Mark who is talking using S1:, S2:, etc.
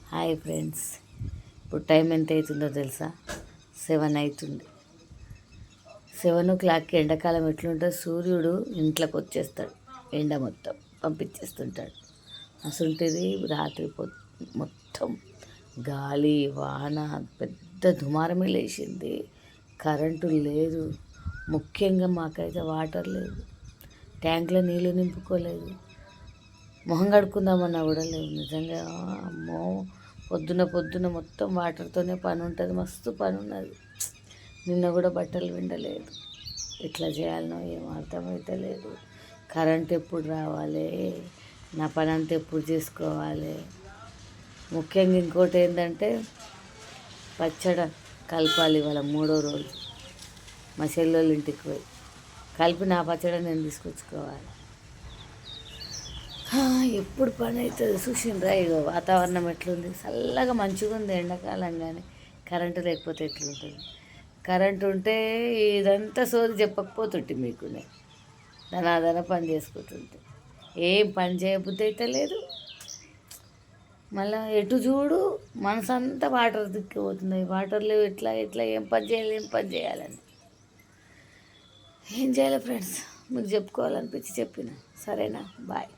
S1: Hi friends, ఇప్పుడు time ఎంత అవుతుందో తెలుసా? 7 అవుతుంది. 7 o'clockకి ఎండాకాలం ఎట్లుంటుంది, సూర్యుడు ఇంట్లోకి వచ్చేస్తాడు, ఎండ మొత్తం పంపించేస్తుంటాడు. అసలుంటిది రాత్రి మొత్తం గాలి వాన పెద్ద దుమారమే లేచింది. కరెంటు లేదు, ముఖ్యంగా మాకైతే వాటర్ లేదు, ట్యాంక్లో నీళ్ళు నింపుకోలేదు, మొహం కడుక్కుందామన్నా కూడా లేవు. నిజంగా అమ్మో, పొద్దున మొత్తం వాటర్తోనే పని ఉంటుంది, మస్తు పని ఉన్నది. నిన్న కూడా బట్టలు విండలేదు. ఎట్లా చేయాలనో ఏం అర్థమైతే లేదు. కరెంట్ ఎప్పుడు రావాలి, నా పని అంతా ఎప్పుడు చేసుకోవాలి. ముఖ్యంగా ఇంకోటి ఏంటంటే పచ్చడి కలపాలి. ఇవాళ 3వ రోజు మా చెల్లెళ్ళ ఇంటికి పోయి కలిపి నా పచ్చడి నేను తీసుకొచ్చుకోవాలి. ఎప్పుడు పని అవుతుంది చూసిండ్రా? ఇగో వాతావరణం ఎట్లుంది, చల్లగా మంచిగా ఉంది ఎండాకాలం, కానీ కరెంటు లేకపోతే ఎట్లుంటుంది? కరెంటు ఉంటే ఇదంతా సోది చెప్పకపోతుంటే మీకు నేను ధనాధన పని చేసుకుంటుంటే ఏం పని చేయబుద్ధి అయితే లేదు. మళ్ళీ ఎటు చూడు మనసు అంతా వాటర్ దిక్కిపోతుంది. వాటర్ లేవు, ఎట్లా ఎట్లా ఏం పని చేయాలని ఏం చేయాలి ఫ్రెండ్స్? మీకు చెప్పుకోవాలనిపించి చెప్పిన. సరేనా? బాయ్.